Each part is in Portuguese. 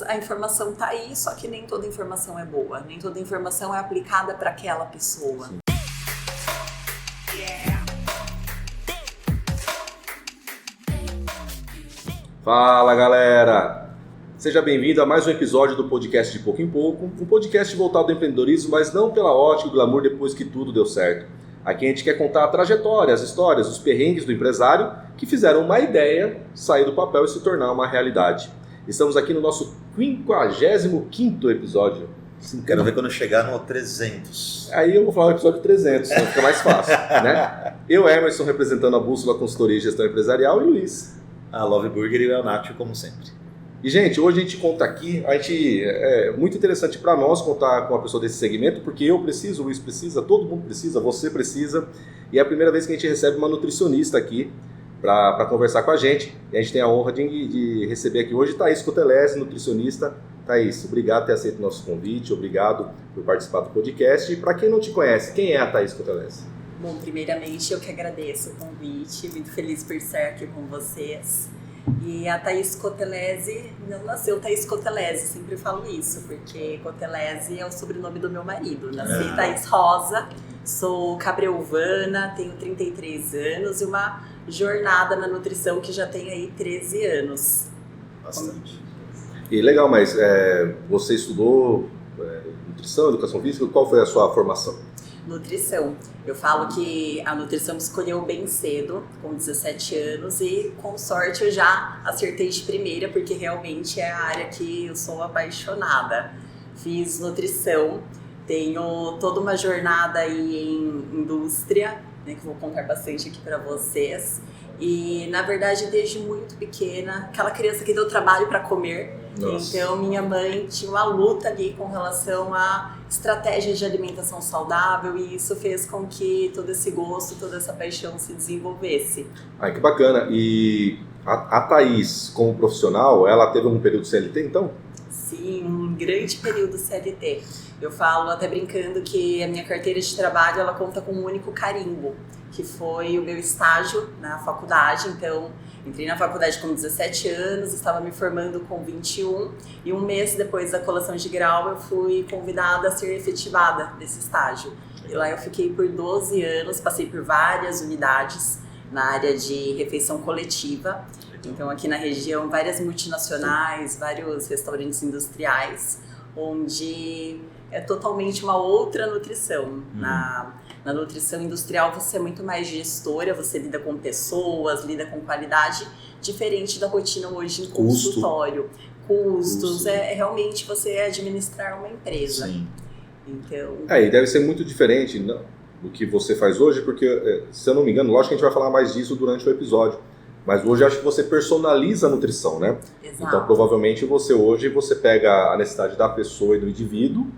a informação tá aí, só que nem toda informação é boa, nem toda informação é aplicada para aquela pessoa. Sim. Fala, galera! Seja bem-vindo a mais um episódio do podcast De Pouco em Pouco, um podcast voltado ao empreendedorismo, mas não pela ótica do glamour depois que tudo deu certo. Aqui a gente quer contar a trajetória, as histórias, os perrengues do empresário que fizeram uma ideia sair do papel e se tornar uma realidade. Estamos aqui no nosso 55º episódio. Quero ver quando chegar no 300. Aí eu vou falar o episódio 300, então fica mais fácil, né? Eu, Emerson, representando a Bússola Consultoria e Gestão Empresarial, e Luiz. A Love Burger e o El Nacho, como sempre. E, gente, hoje a gente conta aqui, é muito interessante para nós contar com uma pessoa desse segmento, porque eu preciso, o Luiz precisa, todo mundo precisa, você precisa, e é a primeira vez que a gente recebe uma nutricionista aqui para conversar com a gente. E a gente tem a honra de receber aqui hoje Thaís Cotelesi, nutricionista. Thaís, obrigado por ter aceito o nosso convite, obrigado por participar do podcast. E para quem não te conhece, quem é a Thaís Cotelesi? Bom, primeiramente eu que agradeço o convite, muito feliz por estar aqui com vocês. E a Thaís Cotelesi não nasceu Thaís Cotelesi, sempre falo isso, porque Cotelesi é o sobrenome do meu marido. Nasci Thaís Rosa, sou cabreuvana, tenho 33 anos e uma jornada na nutrição que já tem aí 13 anos. Bastante. E legal, mas você estudou nutrição, educação física, qual foi a sua formação? Nutrição. Eu falo que a nutrição me escolheu bem cedo, com 17 anos, e com sorte eu já acertei de primeira, porque realmente é a área que eu sou apaixonada. Fiz nutrição, tenho toda uma jornada aí em indústria, né, que eu vou contar bastante aqui para vocês. E, na verdade, desde muito pequena, aquela criança que deu trabalho para comer. Nossa. Então, minha mãe tinha uma luta ali com relação a estratégias de alimentação saudável, e isso fez com que todo esse gosto, toda essa paixão se desenvolvesse. Ai, que bacana. E a Thaís, como profissional, ela teve um período CLT, então? Sim, um grande período CLT. Eu falo até brincando que a minha carteira de trabalho, ela conta com um único carimbo, que foi o meu estágio na faculdade. Então, entrei na faculdade com 17 anos, estava me formando com 21, e um mês depois da colação de grau eu fui convidada a ser efetivada nesse estágio. E lá eu fiquei por 12 anos, passei por várias unidades na área de refeição coletiva. Então, aqui na região, várias multinacionais, vários restaurantes industriais, onde é totalmente uma outra nutrição. Na nutrição industrial você é muito mais gestora, você lida com pessoas, lida com qualidade, diferente da rotina hoje em consultório. Custos, realmente você administrar uma empresa. Sim. Então... E deve ser muito diferente do que você faz hoje, porque, se eu não me engano, lógico que a gente vai falar mais disso durante o episódio, mas hoje acho que você personaliza a nutrição, né? Exato. Então, provavelmente você pega a necessidade da pessoa e do indivíduo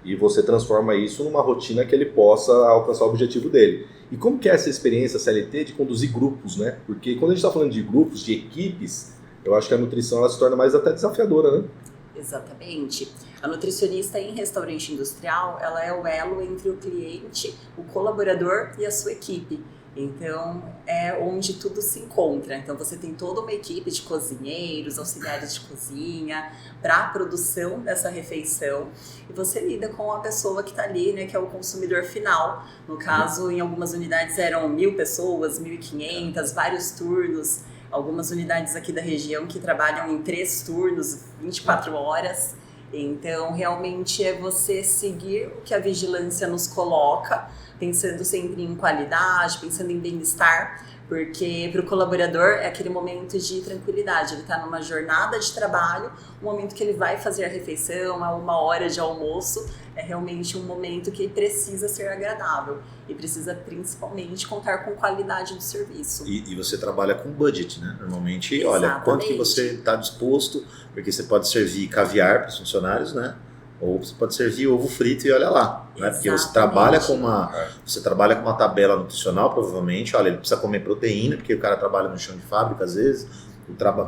e você transforma isso numa rotina que ele possa alcançar o objetivo dele. E como que é essa experiência CLT de conduzir grupos, né? Porque quando a gente está falando de grupos, de equipes, eu acho que a nutrição ela se torna mais até desafiadora, né? Exatamente. A nutricionista em restaurante industrial, ela é o elo entre o cliente, o colaborador e a sua equipe. Então, é onde tudo se encontra. Então, você tem toda uma equipe de cozinheiros, auxiliares de cozinha, para a produção dessa refeição. E você lida com a pessoa que está ali, né, que é o consumidor final. No caso, em algumas unidades eram 1.000 pessoas, 1.500, vários turnos. Algumas unidades aqui da região que trabalham em 3 turnos, 24 horas. Então, realmente é você seguir o que a vigilância nos coloca, pensando sempre em qualidade, pensando em bem-estar, porque para o colaborador é aquele momento de tranquilidade. Ele está numa jornada de trabalho, o momento que ele vai fazer a refeição, a 1 hora de almoço, é realmente um momento que precisa ser agradável e precisa principalmente contar com qualidade do serviço. E você trabalha com budget, né? Normalmente, Exatamente. Olha, quanto que você está disposto, porque você pode servir caviar para os funcionários, né? Ou você pode servir ovo frito e olha lá, né? Porque você trabalha com uma tabela nutricional, provavelmente. Olha, ele precisa comer proteína, porque o cara trabalha no chão de fábrica às vezes.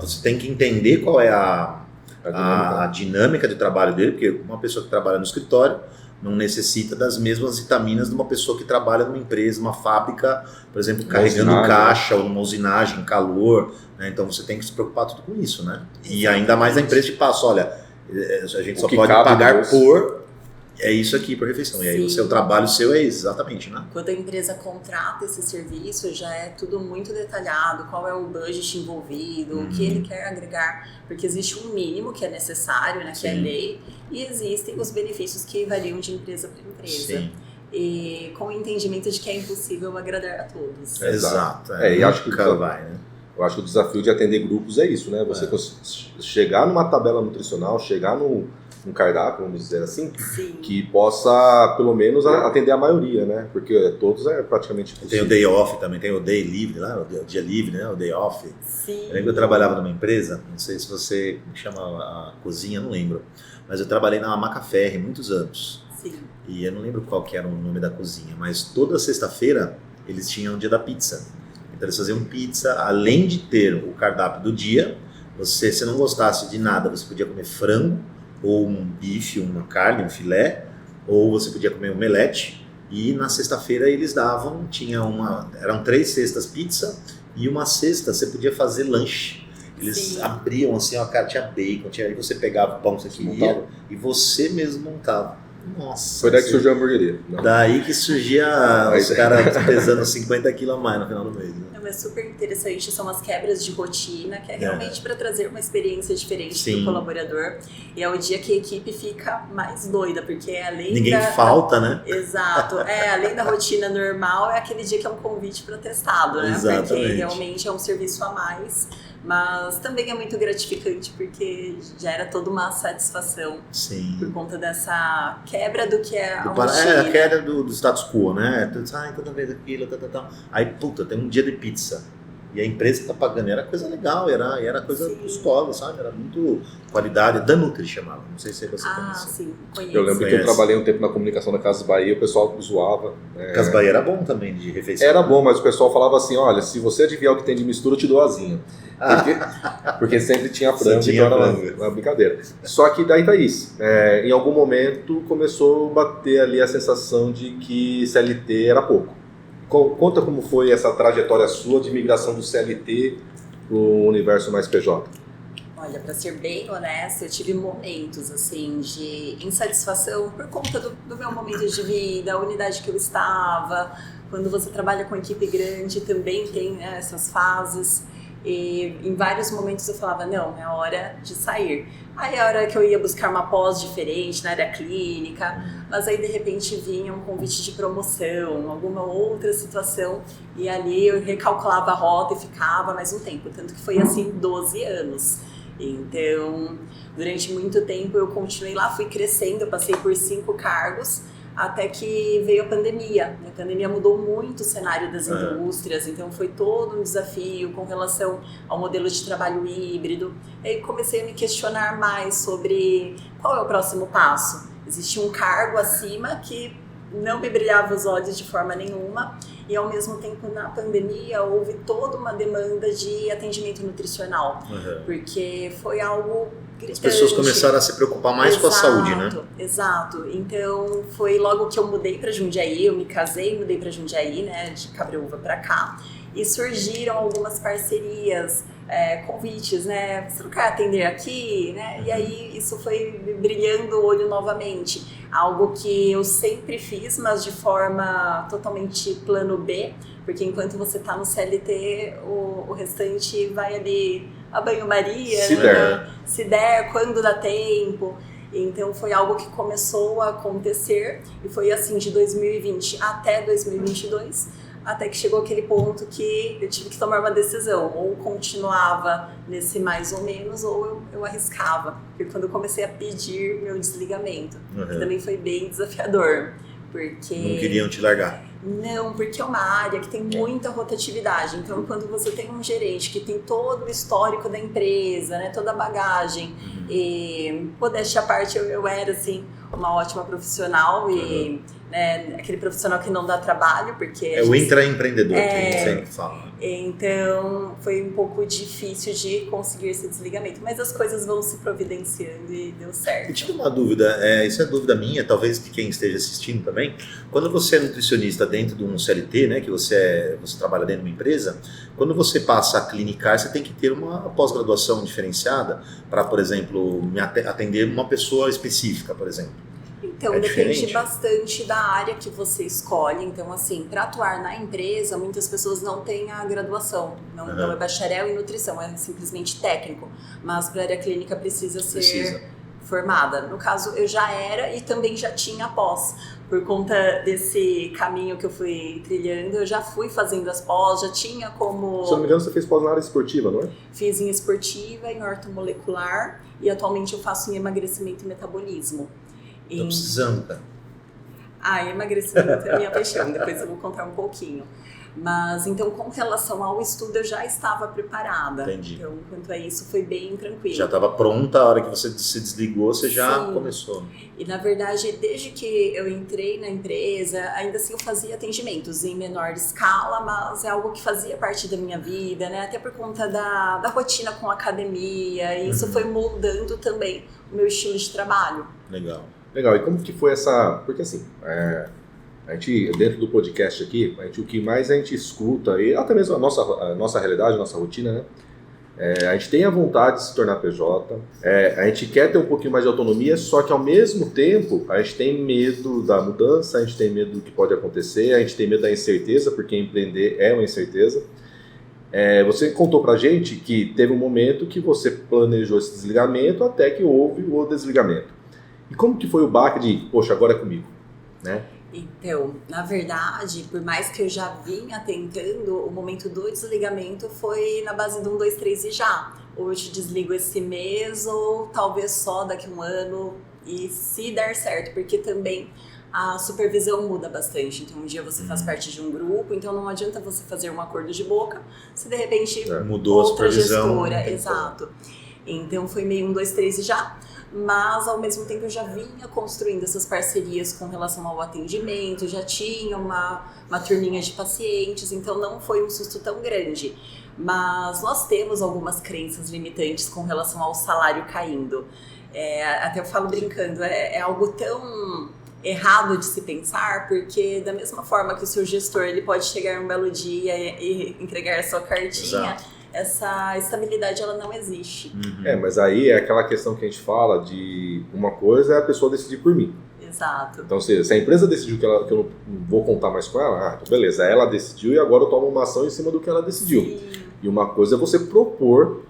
Você tem que entender qual é a dinâmica de trabalho dele, porque uma pessoa que trabalha no escritório não necessita das mesmas vitaminas de uma pessoa que trabalha numa empresa, uma fábrica, por exemplo, carregando caixa ou numa usinagem, calor, né? Então você tem que se preocupar tudo com isso, né? E ainda mais a empresa te passa, olha, A gente só pode pagar por... É isso aqui por refeição. E aí o trabalho seu é exatamente, né? Quando a empresa contrata esse serviço, já é tudo muito detalhado, qual é o budget envolvido, o que ele quer agregar, porque existe um mínimo que é necessário, né, que é lei, e existem os benefícios que variam de empresa para empresa. Sim. E com o entendimento de que é impossível agradar a todos. Exato. E acho que vai, né? Eu acho que o desafio de atender grupos é isso, né? Você chegar numa tabela nutricional, chegar num cardápio, vamos dizer assim, que possa, pelo menos, atender a maioria, né? Porque todos é praticamente possível. Tem o day off também, tem o day livre lá, o dia livre, né? O day off. Sim. Eu lembro que eu trabalhava numa empresa, não sei se você chama a cozinha, não lembro, mas eu trabalhei na Macaferri muitos anos. Sim. E eu não lembro qual que era o nome da cozinha, mas toda sexta-feira eles tinham o dia da pizza. Então eles faziam pizza, além de ter o cardápio do dia, se não gostasse de nada, você podia comer frango, ou um bife, uma carne, um filé, ou você podia comer um omelete, e na sexta-feira eles davam, eram 3 cestas pizza, e uma cesta você podia fazer lanche. Eles abriam assim, tinha bacon, aí você pegava o pão que você queria, e você mesmo montava. Nossa. Foi daí que surgiu a hamburgueria. Daí que surgia os caras pesando 50 quilos a mais no final do mês. Né? É super interessante, são as quebras de rotina, que é realmente para trazer uma experiência diferente do colaborador. E é o dia que a equipe fica mais doida, porque além Ninguém falta, né? Exato. Além da rotina normal, é aquele dia que é um convite para testado, né? Exatamente. Porque realmente é um serviço a mais. Mas também é muito gratificante porque gera toda uma satisfação por conta dessa quebra do que é a rotina. A quebra do status quo, né? Toda vez aquilo, tal. Aí, tem um dia de pizza. E a empresa que tá pagando era coisa legal, era coisa custosa, sabe? Era muito qualidade. Da Nutri chamava, não sei se você conhece. Sim, conheço. Eu lembro que eu trabalhei um tempo na comunicação da Casas Bahia, o pessoal zoava. Casas Bahia era bom também de refeição. Era bom, mas o pessoal falava assim, olha, se você adivinhar o que tem de mistura, eu te dou asinha. Porque sempre tinha frango, então era uma brincadeira. Só que daí, Thaís, em algum momento começou a bater ali a sensação de que CLT era pouco. Conta como foi essa trajetória sua de migração do CLT para o universo mais PJ. Olha, para ser bem honesta, eu tive momentos assim de insatisfação por conta do meu momento de vida, a unidade que eu estava. Quando você trabalha com equipe grande, também tem essas fases. E em vários momentos eu falava, não, é hora de sair. Aí a hora que eu ia buscar uma pós diferente na área clínica, mas aí de repente vinha um convite de promoção, alguma outra situação, e ali eu recalculava a rota e ficava mais um tempo, tanto que foi assim 12 anos. Então, durante muito tempo eu continuei lá, fui crescendo, eu passei por 5 cargos, até que veio a pandemia. A pandemia mudou muito o cenário das indústrias, então foi todo um desafio com relação ao modelo de trabalho híbrido. E aí comecei a me questionar mais sobre qual é o próximo passo. Existia um cargo acima que não me brilhava os olhos de forma nenhuma, e ao mesmo tempo na pandemia houve toda uma demanda de atendimento nutricional, porque foi algo gritante. As pessoas começaram a se preocupar mais com a saúde, né? Exato. Então foi logo que eu mudei para Jundiaí, eu me casei, mudei para Jundiaí, né, de Cabreúva para cá, e surgiram algumas parcerias, convites, né? Você não quer atender aqui, né? E aí isso foi brilhando o olho novamente. Algo que eu sempre fiz, mas de forma totalmente plano B, porque enquanto você está no CLT, o restante vai ali a banho-maria, se der, quando dá tempo. Então foi algo que começou a acontecer e foi assim de 2020 até 2022, até que chegou aquele ponto que eu tive que tomar uma decisão, ou continuava nesse mais ou menos, ou eu arriscava. Foi quando eu comecei a pedir meu desligamento, que também foi bem desafiador, porque... Não queriam te largar. Não, porque é uma área que tem muita rotatividade. Então, quando você tem um gerente que tem todo o histórico da empresa, né, toda a bagagem, e, modéstia à parte, eu era, assim, uma ótima profissional e aquele profissional que não dá trabalho, porque... o intraempreendedor que a gente sempre fala. Então, foi um pouco difícil de conseguir esse desligamento, mas as coisas vão se providenciando e deu certo. Eu tive uma dúvida, isso é dúvida minha, talvez de quem esteja assistindo também. Quando você é nutricionista dentro de um CLT, né, que você trabalha dentro de uma empresa, Quando você passa a clinicar, você tem que ter uma pós-graduação diferenciada para, por exemplo, atender uma pessoa específica, por exemplo. Então, depende bastante da área que você escolhe. Então, assim, para atuar na empresa, muitas pessoas não têm a graduação. Não é bacharel em nutrição, é simplesmente técnico. Mas para a área clínica precisa ser formada. No caso, eu já era e também já tinha pós. Por conta desse caminho que eu fui trilhando, eu já fui fazendo as pós, já tinha como... Se não me engano, você fez pós na área esportiva, não é? Fiz em esportiva, em ortomolecular e atualmente eu faço em emagrecimento e metabolismo. Tô precisando, cara. Emagrecimento é a minha paixão, depois eu vou contar um pouquinho. Mas, então, com relação ao estudo, eu já estava preparada. Entendi. Então, quanto a isso, foi bem tranquilo. Já estava pronta, a hora que você se desligou, você já começou. E, na verdade, desde que eu entrei na empresa, ainda assim eu fazia atendimentos em menor escala, mas é algo que fazia parte da minha vida, né? Até por conta da rotina com a academia, e isso foi moldando também o meu estilo de trabalho. Legal. E como que foi essa... Porque, assim... A gente, dentro do podcast aqui, o que mais a gente escuta, e até mesmo a nossa realidade, a nossa rotina, né? A gente tem a vontade de se tornar PJ, a gente quer ter um pouquinho mais de autonomia, só que ao mesmo tempo a gente tem medo da mudança, a gente tem medo do que pode acontecer, a gente tem medo da incerteza, porque empreender é uma incerteza. Você contou pra gente que teve um momento que você planejou esse desligamento até que houve o desligamento. E como que foi o baque de, poxa, agora é comigo, né? Então, na verdade, por mais que eu já vinha tentando, o momento do desligamento foi na base do 1, 2, 3 e já. Hoje desligo esse mês ou talvez só daqui a um ano e se der certo, porque também a supervisão muda bastante. Então, um dia você faz parte de um grupo, então não adianta você fazer um acordo de boca se de repente mudou outra a supervisão. Gestora, exato. Então, foi meio 1, 2, 3 e já. Mas, ao mesmo tempo, eu já vinha construindo essas parcerias com relação ao atendimento, já tinha uma turminha de pacientes, então não foi um susto tão grande. Mas nós temos algumas crenças limitantes com relação ao salário caindo. Até eu falo brincando, é algo tão errado de se pensar, porque da mesma forma que o seu gestor ele pode chegar um belo dia e entregar a sua cartinha... Exato. Essa estabilidade ela não existe. Mas aí é aquela questão que a gente fala de uma coisa é a pessoa decidir por mim. Exato. Então se a empresa decidiu que eu não vou contar mais com ela, então beleza, ela decidiu e agora eu tomo uma ação em cima do que ela decidiu. Sim. E uma coisa é você propor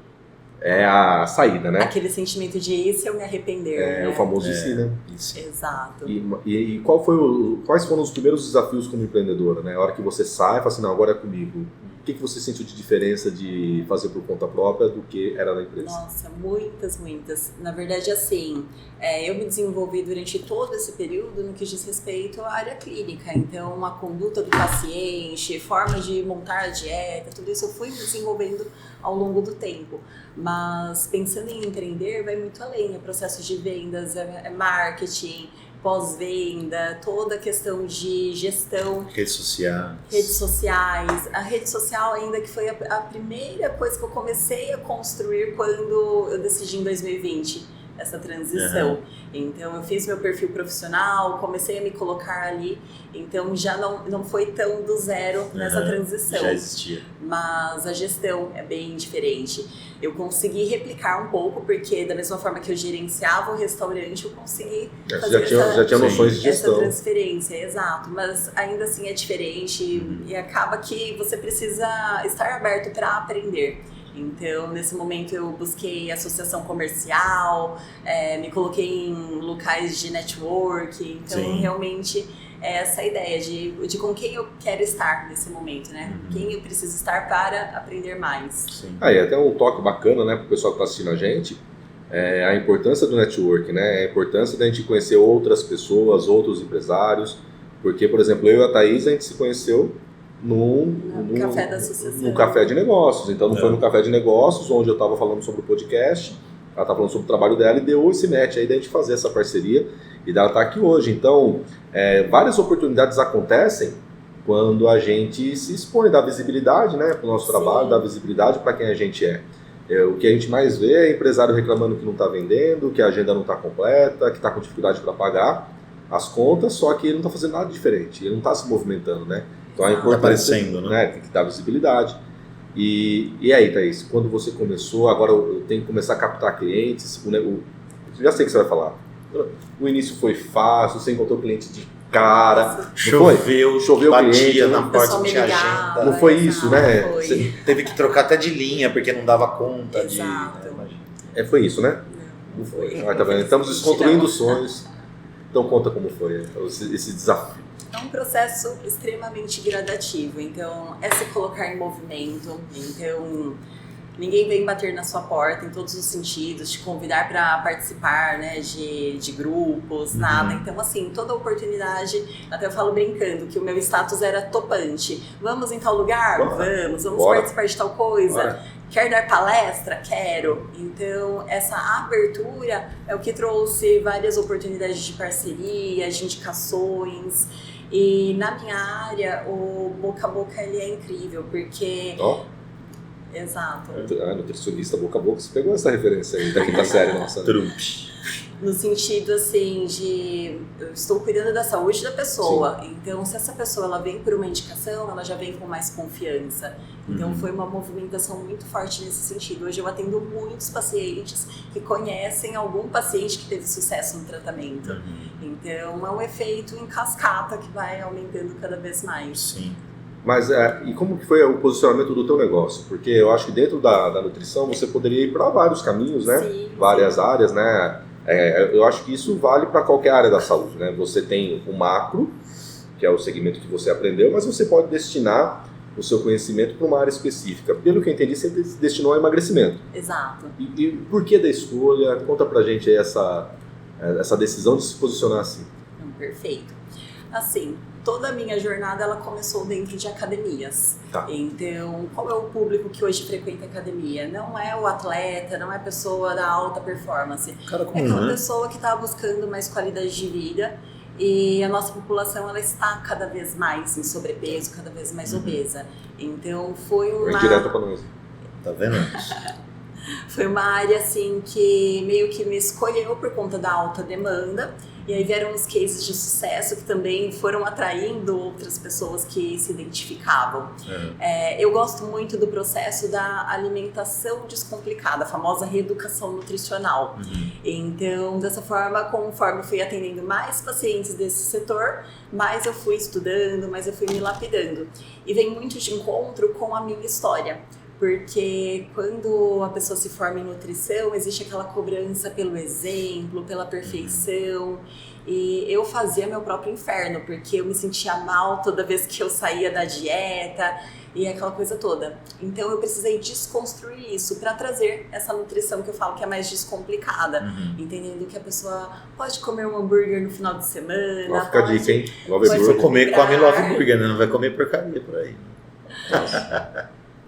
a saída, né? Aquele sentimento de e se eu me arrepender. O famoso si, né? Isso. Exato. E quais foram os primeiros desafios como empreendedora, né? A hora que você sai e fala assim, não, agora é comigo. O que você sentiu de diferença de fazer por conta própria do que era na empresa? Nossa, muitas. Na verdade, assim, eu me desenvolvi durante todo esse período no que diz respeito à área clínica. Então, a conduta do paciente, forma de montar a dieta, tudo isso eu fui me desenvolvendo ao longo do tempo. Mas pensando em empreender, vai muito além. É processo de vendas, é marketing, pós-venda, toda a questão de gestão. Redes sociais. A rede social ainda que foi a primeira coisa que eu comecei a construir quando eu decidi em 2020 essa transição. Então eu fiz meu perfil profissional, comecei a me colocar ali, então já não foi tão do zero nessa transição. Já existia. Mas a gestão é bem diferente. Eu consegui replicar um pouco, porque da mesma forma que eu gerenciava o restaurante, eu consegui fazer já tinha noções de gestão. Essa transferência, exato. Mas ainda assim é diferente e acaba que você precisa estar aberto para aprender. Então, nesse momento eu busquei associação comercial, me coloquei em locais de network, então realmente é essa ideia de com quem eu quero estar nesse momento, né? Quem eu preciso estar para aprender mais. Sim. E até um toque bacana, né, para o pessoal que está assistindo a gente, a importância do network, né? A importância da gente conhecer outras pessoas, outros empresários, porque, por exemplo, eu e a Thaís, a gente se conheceu no café da associação. No café de negócios. Então não foi no café de negócios, onde eu estava falando sobre o podcast, ela estava falando sobre o trabalho dela e deu esse match aí da gente fazer essa parceria e dela estar aqui hoje. Então, várias oportunidades acontecem quando a gente se expõe, dá visibilidade, né, para o nosso trabalho, dá visibilidade para quem a gente é. O que a gente mais vê é empresário reclamando que não está vendendo, que a agenda não está completa, que está com dificuldade para pagar as contas, só que ele não está fazendo nada diferente, ele não está se movimentando, né? Então é importante, aparecendo, né? Tem que dar visibilidade. E aí, Thaís, quando você começou, agora eu tenho que começar a captar clientes, já sei o que você vai falar. O início foi fácil, você encontrou cliente de cara, choveu batia cliente, na porta, não tinha agenda. Não foi isso, né? Foi. Você teve que trocar até de linha, porque não dava conta Exato. Foi isso, né? Não foi. Tá vendo? Estamos desconstruindo sonhos. Então conta como foi esse desafio. É um processo extremamente gradativo, então é se colocar em movimento, então ninguém vem bater na sua porta em todos os sentidos, te convidar para participar, né, de grupos, nada. Então, assim, toda oportunidade, até eu falo brincando que o meu status era topante. Vamos em tal lugar? Vamos participar de tal coisa. Bora. Quer dar palestra? Quero. Então, essa abertura é o que trouxe várias oportunidades de parceria, de indicações. E na minha área, o boca a boca ele é incrível, porque... Exato. Nutricionista boca a boca, você pegou essa referência aí da quinta série nossa. No sentido assim de eu estou cuidando da saúde da pessoa. Sim. Então se essa pessoa ela vem por uma indicação, ela já vem com mais confiança. Então foi uma movimentação muito forte nesse sentido. Hoje eu atendo muitos pacientes que conhecem algum paciente que teve sucesso no tratamento. Então é um efeito em cascata que vai aumentando cada vez mais. Sim. Mas e como que foi o posicionamento do teu negócio? Porque eu acho que dentro da nutrição você poderia ir para vários caminhos, né? Sim, várias áreas, né? Eu acho que isso vale para qualquer área da saúde, né? Você tem o macro, que é o segmento que você aprendeu, mas você pode destinar o seu conhecimento para uma área específica. Pelo que eu entendi, você destinou ao emagrecimento. Exato. E por que da escolha? Conta pra gente aí essa decisão de se posicionar assim. Perfeito. Assim, toda a minha jornada ela começou dentro de academias. Tá. Então, qual é o público que hoje frequenta a academia? Não é o atleta, não é a pessoa da alta performance. Cara comum, é aquela né? pessoa que está buscando mais qualidade de vida e a nossa população ela está cada vez mais em sobrepeso, cada vez mais obesa. Então, foi uma... Vai direto pra nós. Tá vendo? Foi uma área assim que meio que me escolheu por conta da alta demanda. E aí vieram os cases de sucesso que também foram atraindo outras pessoas que se identificavam. Eu gosto muito do processo da alimentação descomplicada, a famosa reeducação nutricional. Então, dessa forma, conforme fui atendendo mais pacientes desse setor, mais eu fui estudando, mais eu fui me lapidando. E vem muito de encontro com a minha história. Porque quando a pessoa se forma em nutrição, existe aquela cobrança pelo exemplo, pela perfeição. E eu fazia meu próprio inferno, porque eu me sentia mal toda vez que eu saía da dieta e aquela coisa toda. Então eu precisei desconstruir isso para trazer essa nutrição que eu falo que é mais descomplicada. Entendendo que a pessoa pode comer um hambúrguer no final de semana. Vai ficar dica, hein? Se for comer, come Love Burger, né? Não vai comer porcaria por aí.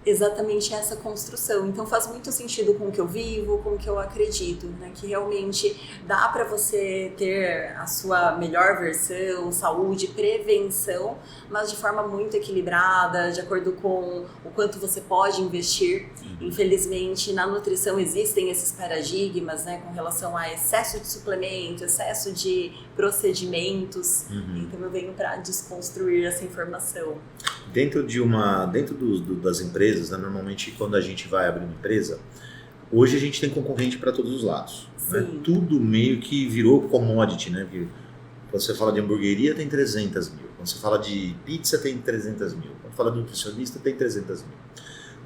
Exatamente essa construção. Então faz muito sentido com o que eu vivo, com o que eu acredito, né? Que realmente dá para você ter a sua melhor versão, saúde, prevenção, mas de forma muito equilibrada, de acordo com o quanto você pode investir. Infelizmente, na nutrição existem esses paradigmas, né? Com relação a excesso de suplemento, excesso de procedimentos. Então eu venho para desconstruir essa informação. Dentro das empresas, né, normalmente quando a gente vai abrir uma empresa, hoje a gente tem concorrente para todos os lados. Né? Tudo meio que virou commodity, né? Porque quando você fala de hamburgueria tem 300 mil, quando você fala de pizza tem 300 mil, quando fala de nutricionista tem 300 mil.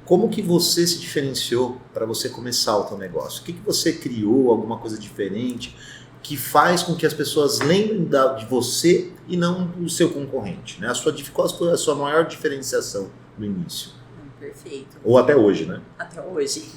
Como que você se diferenciou para você começar o seu negócio? O que você criou, alguma coisa diferente que faz com que as pessoas lembrem de você e não do seu concorrente, né? Qual a sua maior diferenciação no início? Perfeito. Ou até hoje, né? Até hoje.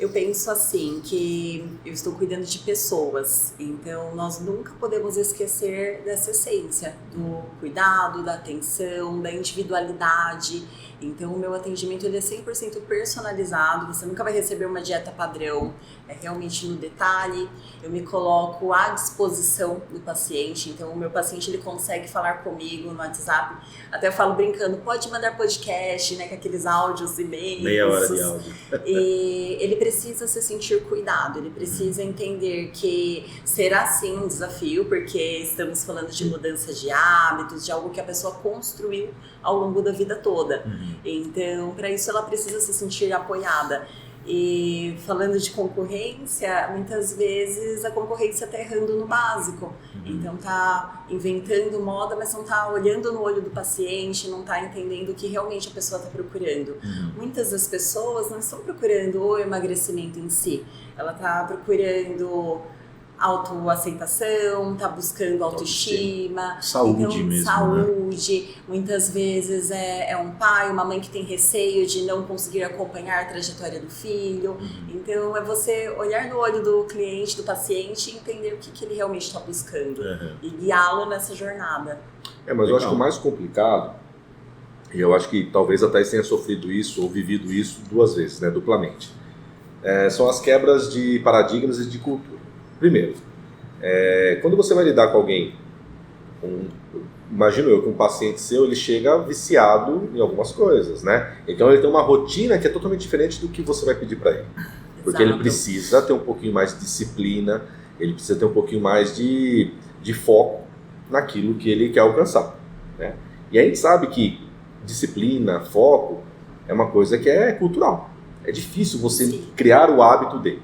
Eu penso assim, que eu estou cuidando de pessoas, então nós nunca podemos esquecer dessa essência, do cuidado, da atenção, da individualidade. Então o meu atendimento ele é 100% personalizado, você nunca vai receber uma dieta padrão, é realmente no detalhe. Eu me coloco à disposição do paciente, então o meu paciente ele consegue falar comigo no WhatsApp, até eu falo brincando, pode mandar podcast, né, com aqueles áudios imensos. Meia hora de áudio. E ele precisa se sentir cuidado, ele precisa entender que será sim um desafio, porque estamos falando de mudança de hábitos, de algo que a pessoa construiu ao longo da vida toda. Então, para isso ela precisa se sentir apoiada. E falando de concorrência, muitas vezes a concorrência está errando no básico. Então tá inventando moda, mas não tá olhando no olho do paciente, não tá entendendo o que realmente a pessoa está procurando. Muitas das pessoas não estão procurando o emagrecimento em si, ela tá procurando autoaceitação, tá buscando autoestima, saúde então, mesmo, saúde. né? Muitas vezes é um pai, uma mãe que tem receio de não conseguir acompanhar a trajetória do filho. Então é você olhar no olho do cliente, do paciente, e entender o que ele realmente está buscando e guiá-lo nessa jornada. Mas eu acho que o mais complicado, e eu acho que talvez a Thaís tenha sofrido isso ou vivido isso 2 vezes, né, duplamente, são as quebras de paradigmas e de cultura. Primeiro, quando você vai lidar com alguém, imagino eu que um paciente seu, ele chega viciado em algumas coisas, né? Então ele tem uma rotina que é totalmente diferente do que você vai pedir para ele. Porque ele precisa ter um pouquinho mais de disciplina, ele precisa ter um pouquinho mais de foco naquilo que ele quer alcançar, né? E a gente sabe que disciplina, foco, é uma coisa que é cultural. É difícil você criar o hábito dele.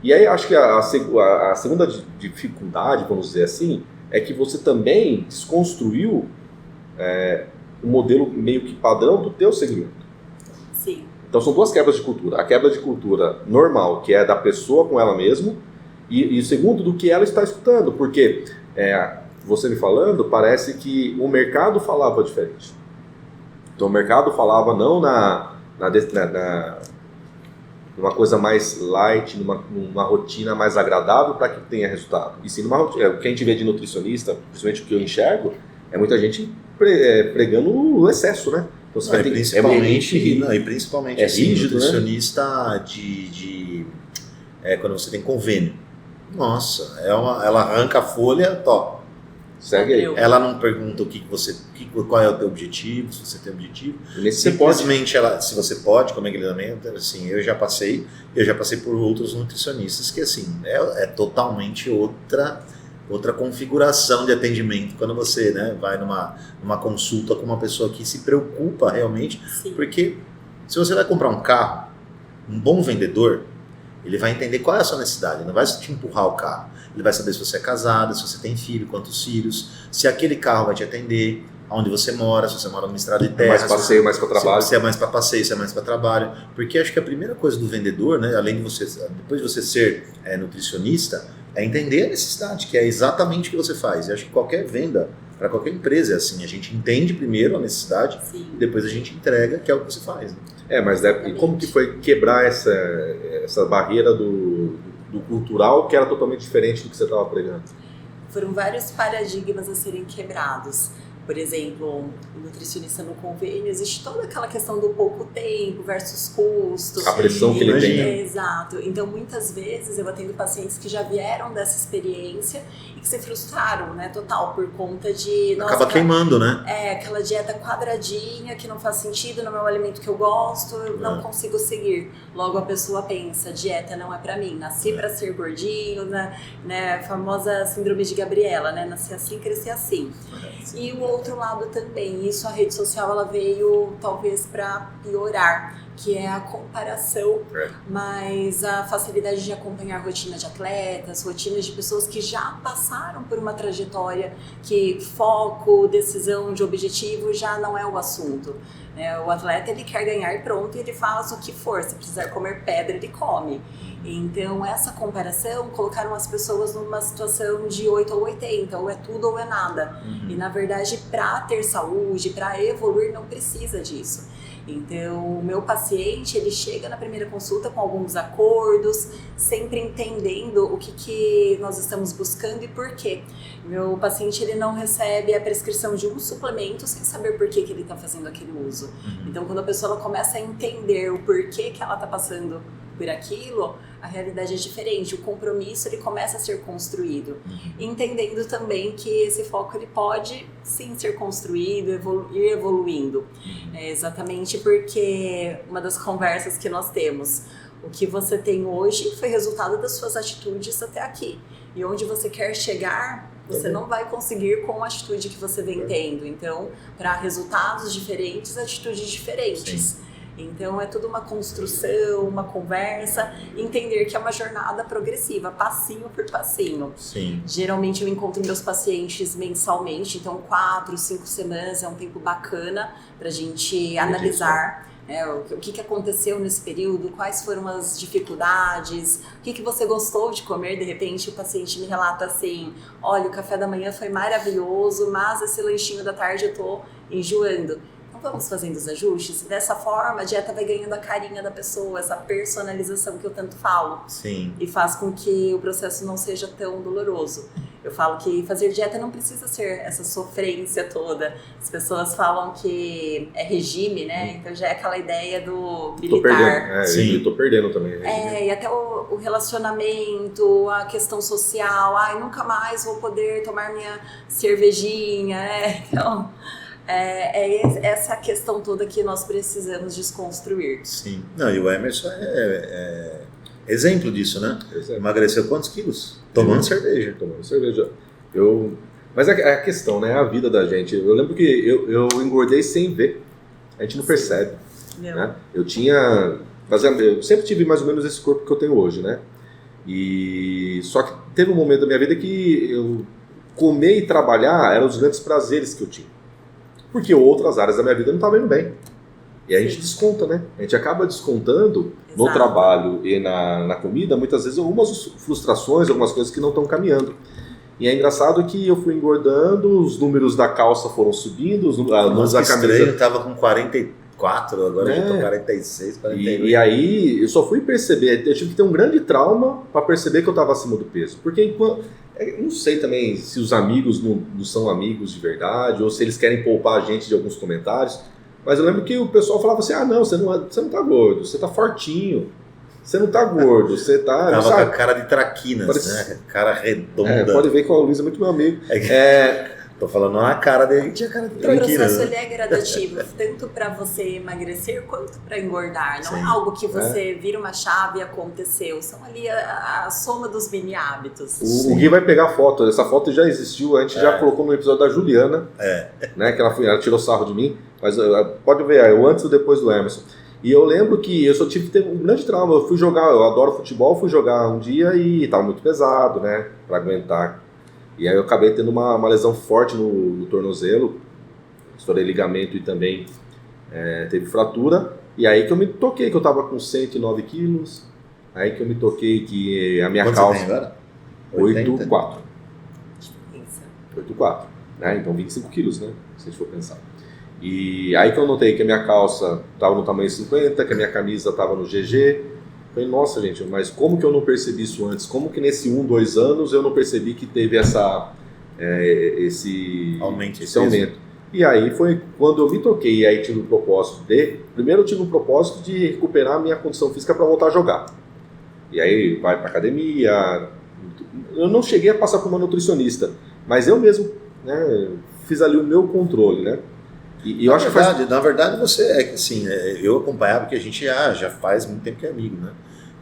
E aí acho que a segunda dificuldade, vamos dizer assim, é que você também desconstruiu o modelo meio que padrão do teu segmento. Sim. Então são 2 quebras de cultura. A quebra de cultura normal, que é da pessoa com ela mesma, e o segundo, do que ela está escutando. Porque, você me falando, parece que o mercado falava diferente. Então o mercado falava não numa coisa mais light, numa rotina mais agradável para que tenha resultado. E sim, o que a gente vê de nutricionista, principalmente o que eu enxergo, é muita gente pregando o excesso, né? Então, você principalmente assim, rígido, nutricionista, né? Quando você tem convênio. Nossa, ela arranca a folha, top. Segue aí. Ela não pergunta qual é o teu objetivo, se você tem objetivo. Simplesmente se você pode, como é que ele também, assim, eu já passei por outros nutricionistas que assim, é totalmente outra configuração de atendimento quando você, né, vai numa consulta com uma pessoa que se preocupa realmente. Sim. Porque se você vai comprar um carro, um bom vendedor, ele vai entender qual é a sua necessidade, ele não vai te empurrar o carro. Ele vai saber se você é casada, se você tem filho, quantos filhos, se aquele carro vai te atender, aonde você mora, se você mora numa estrada de terra. Mais passeio, mais para trabalho. Se é mais para passeio, se é mais para trabalho. Porque acho que a primeira coisa do vendedor, né, além de você, depois de você ser nutricionista, é entender a necessidade, que é exatamente o que você faz. E acho que qualquer venda, para qualquer empresa é assim, a gente entende primeiro a necessidade e depois a gente entrega, que é o que você faz. Né? Mas e como que foi quebrar essa barreira do cultural, que era totalmente diferente do que você estava pregando? Foram vários paradigmas a serem quebrados. Por exemplo, o nutricionista no convênio, existe toda aquela questão do pouco tempo versus custo. A pressão que ele tem. Exato. Então, muitas vezes eu atendo pacientes que já vieram dessa experiência e que se frustraram, né, total, por conta de... Acaba queimando, né? Aquela dieta quadradinha que não faz sentido, não é um alimento que eu gosto, eu não consigo seguir. Logo a pessoa pensa, dieta não é pra mim, nasci pra ser gordinho, né, a famosa síndrome de Gabriela, né, nasci assim, cresci assim. E o outro lado também, isso a rede social ela veio talvez para piorar, que é a comparação, mas a facilidade de acompanhar rotina de atletas, rotinas de pessoas que já passaram por uma trajetória que foco, decisão de objetivo já não é o assunto. O atleta ele quer ganhar e pronto, ele faz o que for, se precisar comer pedra ele come. Então essa comparação colocaram as pessoas numa situação de 8 ou 80, ou é tudo ou é nada. E na verdade para ter saúde, para evoluir não precisa disso. Então, o meu paciente, ele chega na primeira consulta com alguns acordos, sempre entendendo o que nós estamos buscando e por quê. Meu paciente, ele não recebe a prescrição de um suplemento sem saber por que ele está fazendo aquele uso. Então, quando a pessoa ela começa a entender o porquê que ela está passando por aquilo, a realidade é diferente, o compromisso ele começa a ser construído, entendendo também que esse foco ele pode sim ser construído, ir evoluindo, exatamente porque uma das conversas que nós temos, O que você tem hoje foi resultado das suas atitudes até aqui. E onde você quer chegar, você não vai conseguir com a atitude que você vem tendo. Então, para resultados diferentes, atitudes diferentes. Sim. Então, é tudo uma construção, uma conversa, entender que é uma jornada progressiva, passinho por passinho. Sim. Geralmente, eu encontro meus pacientes mensalmente, então 4, 5 semanas é um tempo bacana para a gente analisar o que aconteceu nesse período, quais foram as dificuldades, o que você gostou de comer. De repente, o paciente me relata assim, olha, o café da manhã foi maravilhoso, mas esse lanchinho da tarde eu tô enjoando. Vamos fazendo os ajustes. Dessa forma, a dieta vai ganhando a carinha da pessoa, essa personalização que eu tanto falo. Sim. E faz com que o processo não seja tão doloroso. Eu falo que fazer dieta não precisa ser essa sofrência toda. As pessoas falam que é regime, né? Então já é aquela ideia do militar. Tô perdendo também. E até o relacionamento, a questão social. Ai, nunca mais vou poder tomar minha cervejinha, Então... essa questão toda que nós precisamos desconstruir. Sim. Não, e o Emerson é exemplo disso, né? Emagreceu quantos quilos? Tomando cerveja. Mas é a questão, né? A vida da gente. Eu lembro que eu engordei sem ver. A gente não percebe. Né? Eu sempre tive mais ou menos esse corpo que eu tenho hoje, né? Só que teve um momento da minha vida que eu comer e trabalhar eram os grandes prazeres que eu tinha. Porque outras áreas da minha vida não estavam indo bem. E a gente desconta, né? A gente acaba descontando no trabalho e na comida, muitas vezes, algumas frustrações, algumas coisas que não estão caminhando. E é engraçado que eu fui engordando, os números da calça foram subindo, os números da camisa... Eu estava com 44, agora eu estou 46, 48. E aí eu só fui perceber, eu tive que ter um grande trauma para perceber que eu estava acima do peso. Porque eu não sei também se os amigos não são amigos de verdade, ou se eles querem poupar a gente de alguns comentários. Mas eu lembro que o pessoal falava assim, não, você não tá gordo, você tá fortinho. Você não tá gordo, você tá... Tava com a cara de traquinas, né? Cara redonda. Pode ver que o Luiz é muito meu amigo. Tô falando na cara dele, tinha cara de traquinas. O processo ele é gradativo, tanto para você emagrecer quanto para engordar. Não é algo que você vira uma chave e aconteceu. São ali a soma dos mini hábitos. O Gui vai pegar a foto. Essa foto já existiu, a gente já colocou no episódio da Juliana, né? Que ela tirou sarro de mim. Mas pode ver, o antes e o depois do Emerson. E eu lembro que eu só tive que ter um grande trauma. Eu adoro futebol, fui jogar um dia e tava muito pesado, né? Pra aguentar. E aí eu acabei tendo uma lesão forte no tornozelo. Estourei ligamento e também teve fratura. E aí que eu me toquei que eu tava com 109 quilos. Aí que eu me toquei que a minha calça... Quanto você tem agora? 8,4. Né? Então 25 quilos, né? Se a gente for pensar. E aí que eu notei que a minha calça estava no tamanho 50, que a minha camisa estava no GG. Falei, nossa gente, mas como que eu não percebi isso antes? Como que nesse 2 anos eu não percebi que teve esse aumento? E aí foi quando eu me toquei, e aí tive um propósito primeiro eu tive um propósito de recuperar a minha condição física para voltar a jogar. E aí vai para academia. Eu não cheguei a passar por uma nutricionista, mas eu mesmo, né, fiz ali o meu controle, né? E eu acho que na verdade você assim, eu acompanhava porque a gente já faz muito tempo que é amigo, né?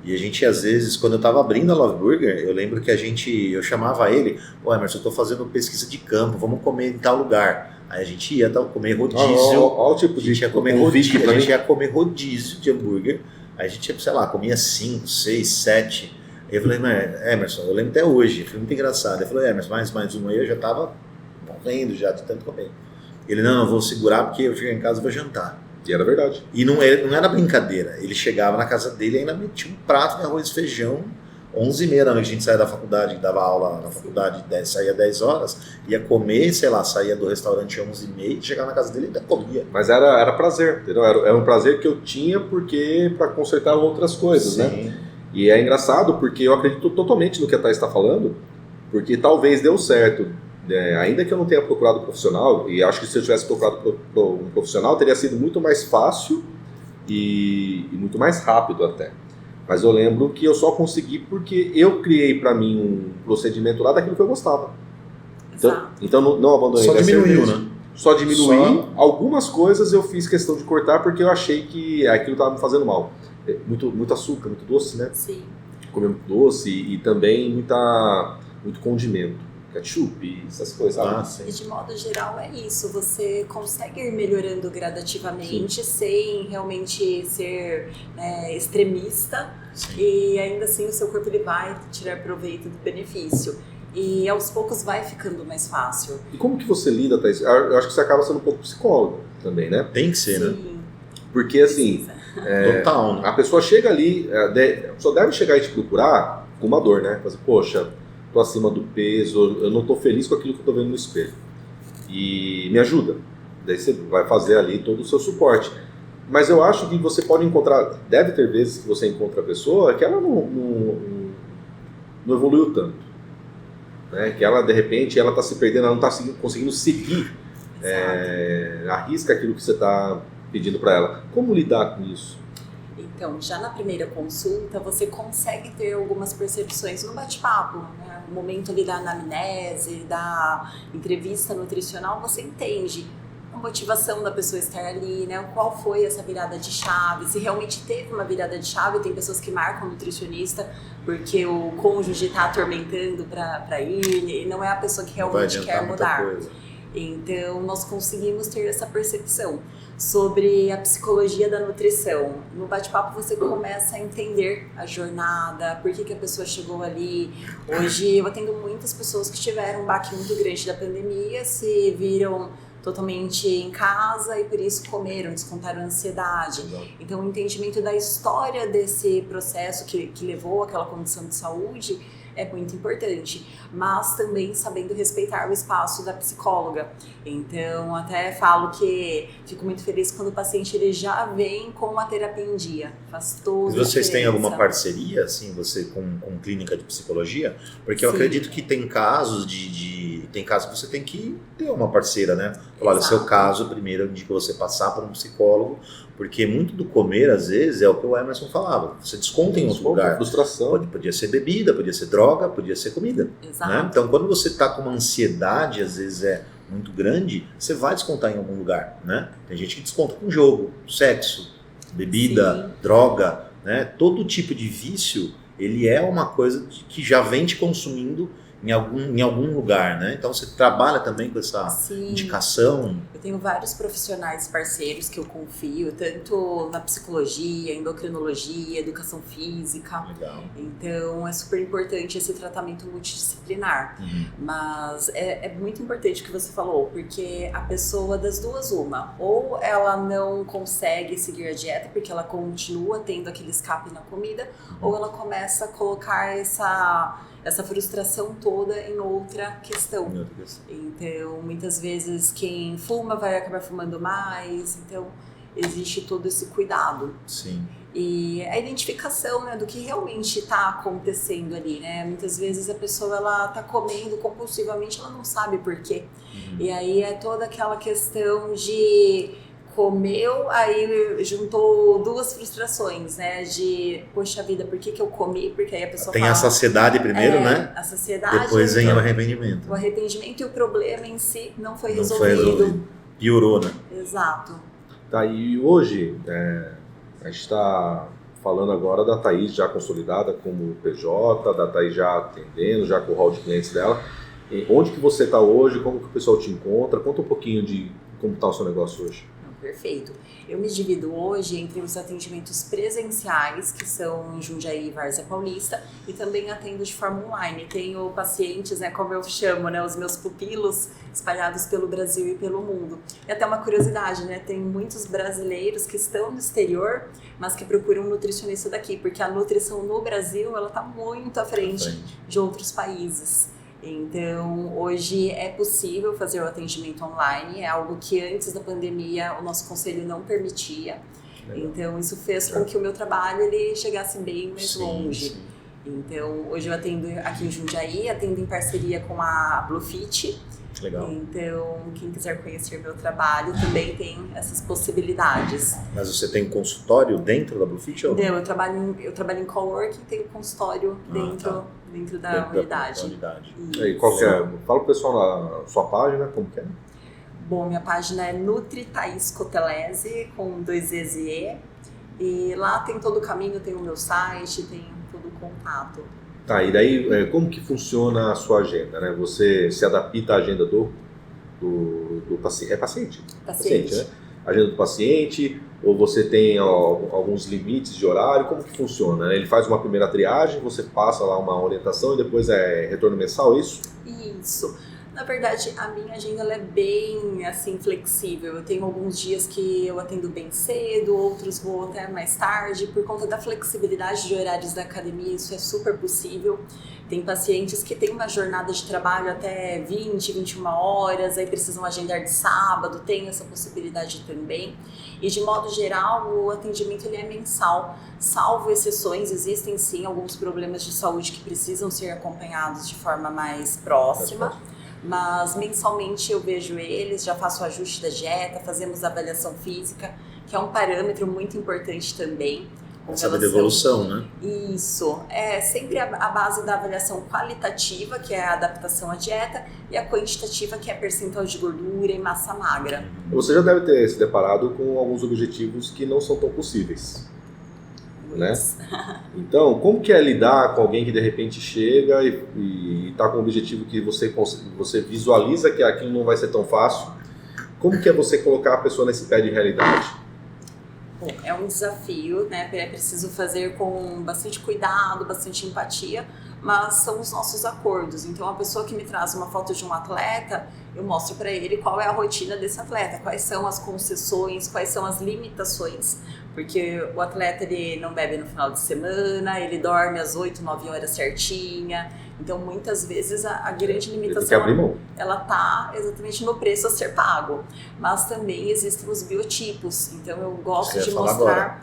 E a gente às vezes, quando eu tava abrindo a Love Burger, eu lembro que eu chamava ele, Emerson, eu tô fazendo pesquisa de campo, vamos comer em tal lugar. Aí a gente ia comer rodízio, o tipo de a gente ia comer rodízio de hambúrguer, aí a gente ia, sei lá, comia 5, 6, 7. Aí eu falei, Emerson, eu lembro até hoje, foi muito engraçado. Eu falei, Emerson, mais uma aí, eu já tava morrendo já de tanto comer. Ele, não, eu vou segurar porque eu chegar em casa e vou jantar. E era verdade. E não era brincadeira. Ele chegava na casa dele e ainda metia um prato de arroz e feijão. 11h30 da noite a gente saía da faculdade, dava aula na faculdade, saía 10 horas, ia comer, sei lá, saía do restaurante 11h30, chegava na casa dele e ainda comia. Mas era prazer, entendeu? Era um prazer que eu tinha para consertar outras coisas, né? E é engraçado porque eu acredito totalmente no que a Thaís está falando, porque talvez deu certo. Ainda que eu não tenha procurado profissional, e acho que se eu tivesse procurado um profissional teria sido muito mais fácil e muito mais rápido até. Mas eu lembro que eu só consegui porque eu criei para mim um procedimento lá daquilo que eu gostava. Então não abandonei. Só diminuiu, né? Só diminuí. Algumas coisas eu fiz questão de cortar porque eu achei que aquilo estava me fazendo mal. muito açúcar, muito doce, né? Sim. Comer muito doce e também muito condimento. Ketchup, essas coisas, sabe? E de modo geral é isso, você consegue ir melhorando gradativamente sem realmente ser extremista. Sim. E ainda assim o seu corpo ele vai tirar proveito do benefício. E aos poucos vai ficando mais fácil. E como que você lida, Thaís? Eu acho que você acaba sendo um pouco psicólogo também, né? Tem que ser, né? Sim, Porque assim, Total, né? a pessoa chega ali, a pessoa deve chegar e te procurar com uma dor, né? Fazer, assim, poxa, tô acima do peso, eu não tô feliz com aquilo que eu tô vendo no espelho. E me ajuda. Daí você vai fazer ali todo o seu suporte. Mas eu acho que você pode encontrar, deve ter vezes que você encontra a pessoa que ela não evoluiu tanto. Né? Que ela, de repente, ela está se perdendo, ela não está conseguindo seguir a risca aquilo que você está pedindo para ela. Como lidar com isso? Então, já na primeira consulta, você consegue ter algumas percepções no bate-papo, né? No momento ali da anamnese, da entrevista nutricional, você entende a motivação da pessoa estar ali, né? Qual foi essa virada de chave, se realmente teve uma virada de chave. Tem pessoas que marcam o nutricionista porque o cônjuge está atormentando para ir, e não é a pessoa que realmente quer mudar. Então, nós conseguimos ter essa percepção sobre a psicologia da nutrição. No bate-papo você começa a entender a jornada, por que a pessoa chegou ali. Hoje eu atendo muitas pessoas que tiveram um baque muito grande da pandemia, se viram totalmente em casa e por isso comeram, descontaram a ansiedade. Então o entendimento da história desse processo que levou àquela condição de saúde é muito importante, mas também sabendo respeitar o espaço da psicóloga. Então, até falo que fico muito feliz quando o paciente ele já vem com uma terapia em dia. Faz toda a diferença. Vocês têm alguma parceria, assim, você com clínica de psicologia? Porque eu acredito que tem casos tem casos que você tem que ter uma parceira, né? Olha, seu caso, primeiro eu indico você passar por um psicólogo, porque muito do comer, às vezes, é o que o Emerson falava. Você desconta em outro lugar. Frustração. Podia ser bebida, podia ser droga, podia ser comida. Exato. Né? Então, quando você está com uma ansiedade, às vezes muito grande, você vai descontar em algum lugar, né? Tem gente que desconta com jogo, sexo, bebida, droga, né? Todo tipo de vício, ele é uma coisa que já vem te consumindo em algum lugar, né? Então você trabalha também com essa indicação. Eu tenho vários profissionais parceiros que eu confio, tanto na psicologia, endocrinologia, educação física. Legal. Então é super importante esse tratamento multidisciplinar. Mas é muito importante o que você falou, porque a pessoa das duas ou ela não consegue seguir a dieta porque ela continua tendo aquele escape na comida, ou ela começa a colocar essa frustração toda em outra questão. Então, muitas vezes quem fuma vai acabar fumando mais, então existe todo esse cuidado. Sim. E a identificação, né, do que realmente está acontecendo ali, né? Muitas vezes a pessoa ela tá comendo compulsivamente, ela não sabe por quê. E aí é toda aquela questão de comeu, aí juntou duas frustrações, né? De, poxa vida, por que eu comi? Porque aí a pessoa tem a saciedade primeiro, né? A saciedade. Depois vem o arrependimento. O arrependimento e o problema em si não foi resolvido. Foi resolvido. Piorou, né? Exato. Tá, e hoje a gente está falando agora da Thaís já consolidada como PJ, da Thaís já atendendo, já com o hall de clientes dela. E onde que você está hoje? Como que o pessoal te encontra? Conta um pouquinho de como está o seu negócio hoje. Perfeito. Eu me divido hoje entre os atendimentos presenciais, que são em Jundiaí e Várzea Paulista, e também atendo de forma online. Tenho pacientes, né, como eu chamo, né, os meus pupilos, espalhados pelo Brasil e pelo mundo. E até uma curiosidade, né, tem muitos brasileiros que estão no exterior, mas que procuram um nutricionista daqui, porque a nutrição no Brasil, ela está muito à frente de outros países. Então, hoje é possível fazer o atendimento online, é algo que antes da pandemia o nosso conselho não permitia. Então, isso fez com que o meu trabalho ele chegasse bem mais longe. Sim. Então, hoje eu atendo aqui em Jundiaí, atendo em parceria com a Bluefit. Legal. Então, quem quiser conhecer meu trabalho também tem essas possibilidades. Mas você tem um consultório dentro da Bluefit? Não, eu trabalho em coworking, tenho consultório dentro da unidade. E aí, qual que é? Fala pro pessoal na sua página, como que é? Bom, minha página é Nutri Thaís Cotelese, com 2 Z's e E. E lá tem todo o caminho, tem o meu site, tem todo o contato. Tá, e daí como que funciona a sua agenda, né? Você se adapta à agenda do paciente? É paciente? Paciente, né? Agenda do paciente, ou você tem alguns limites de horário, como que funciona, né? Ele faz uma primeira triagem, você passa lá uma orientação e depois é retorno mensal, é isso? Isso. Na verdade, a minha agenda ela é bem assim flexível. Eu tenho alguns dias que eu atendo bem cedo, outros vou até mais tarde. Por conta da flexibilidade de horários da academia, isso é super possível. Tem pacientes que têm uma jornada de trabalho até 20, 21 horas, aí precisam agendar de sábado, tem essa possibilidade também. E de modo geral, o atendimento ele é mensal, salvo exceções, existem sim alguns problemas de saúde que precisam ser acompanhados de forma mais próxima. Mas mensalmente eu vejo eles, já faço o ajuste da dieta, fazemos avaliação física, que é um parâmetro muito importante também. Saber da evolução, né? Isso, é sempre a base da avaliação qualitativa, que é a adaptação à dieta, e a quantitativa, que é percentual de gordura e massa magra. Você já deve ter se deparado com alguns objetivos que não são tão possíveis. Né? Então, como que é lidar com alguém que de repente chega e está com um objetivo que você visualiza que aquilo não vai ser tão fácil? Como que é você colocar a pessoa nesse pé de realidade? Bom, é um desafio, né? É preciso fazer com bastante cuidado, bastante empatia, mas são os nossos acordos. Então, a pessoa que me traz uma foto de um atleta, eu mostro para ele qual é a rotina desse atleta, quais são as concessões, quais são as limitações. Porque o atleta ele não bebe no final de semana, ele dorme às 8, 9 horas certinha. Então, muitas vezes, a grande limitação ela está exatamente no preço a ser pago. Mas também existem os biotipos. Então, eu gosto de mostrar,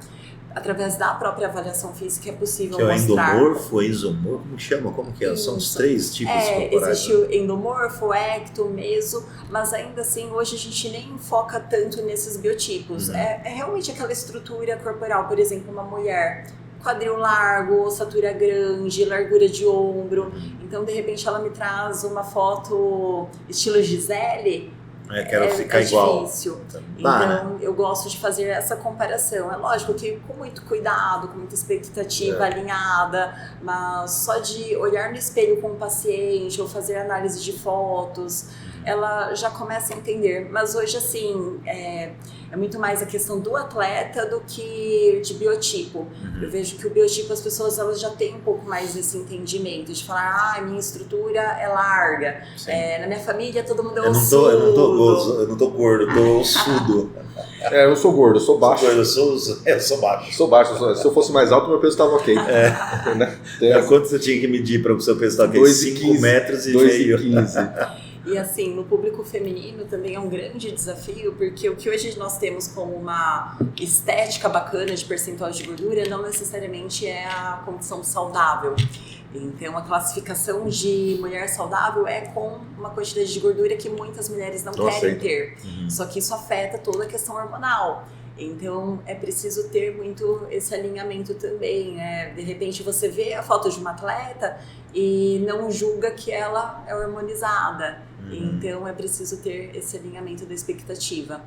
através da própria avaliação física, é possível que mostrar... é o endomorfo, exomorfo, como chama? Como que é? Isso. São os 3 tipos corporais. Existe o endomorfo, ecto, meso, mas ainda assim, hoje a gente nem foca tanto nesses biotipos. É realmente aquela estrutura corporal, por exemplo, uma mulher... quadril largo, ossatura grande, largura de ombro. Então, de repente, ela me traz uma foto estilo Gisele. Quero ficar igual. Difícil. Então, eu gosto de fazer essa comparação. É lógico que com muito cuidado, com muita expectativa alinhada, mas só de olhar no espelho com o paciente ou fazer análise de fotos, ela já começa a entender. Mas hoje, assim, é muito mais a questão do atleta do que de biotipo. Eu vejo que o biotipo, as pessoas elas já têm um pouco mais esse entendimento de falar, minha estrutura é larga, na minha família todo mundo é ossudo. Eu não tô gordo, eu tô ossudo. Eu sou gordo, eu sou baixo. Eu sou baixo. Sou baixo. Se eu fosse mais alto, meu peso estava ok. Né? Quanto você tinha que medir para o seu peso estar ok? 5 metros e 2,15. E assim, no público feminino também é um grande desafio, porque o que hoje nós temos como uma estética bacana de percentual de gordura não necessariamente é a condição saudável. Então, a classificação de mulher saudável é com uma quantidade de gordura que muitas mulheres não querem ter. Só que isso afeta toda a questão hormonal. Então, é preciso ter muito esse alinhamento também, né? De repente, você vê a foto de uma atleta e não julga que ela é hormonizada. Então, é preciso ter esse alinhamento da expectativa.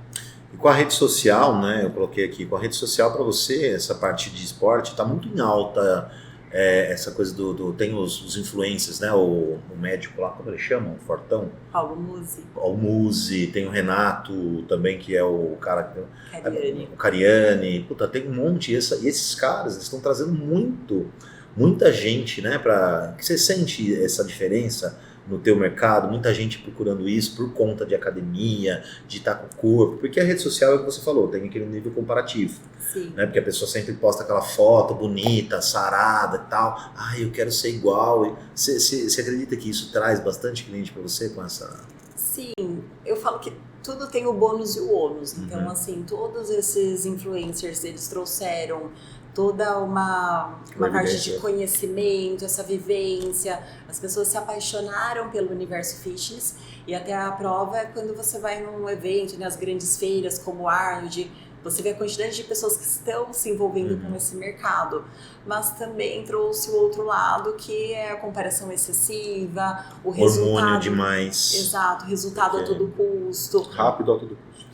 E com a rede social, né? Eu coloquei aqui, com a rede social para você, essa parte de esporte está muito em alta. Essa coisa tem os influencers, né? O médico lá, como ele chama? O Fortão? Paulo Musi. O Musi, tem o Renato também, que é o cara que Cariani. O Cariani. Puta, tem um monte. E esses caras eles estão trazendo muita gente, né? Que você sente essa diferença no teu mercado, muita gente procurando isso por conta de academia, de estar com o corpo, porque a rede social é o que você falou, tem aquele nível comparativo. Sim. Né? Porque a pessoa sempre posta aquela foto bonita, sarada e tal, eu quero ser igual. Você acredita que isso traz bastante cliente para você com essa... Sim, eu falo que tudo tem o bônus e o ônus, então assim, todos esses influencers, eles trouxeram toda uma parte de conhecimento, essa vivência. As pessoas se apaixonaram pelo universo fitness e até a prova é quando você vai num evento, nas grandes feiras como o Arnold, você vê a quantidade de pessoas que estão se envolvendo com esse mercado. Mas também trouxe o outro lado, que é a comparação excessiva, o resultado... Hormônio demais. Exato, resultado a todo custo. Rápido a todo custo.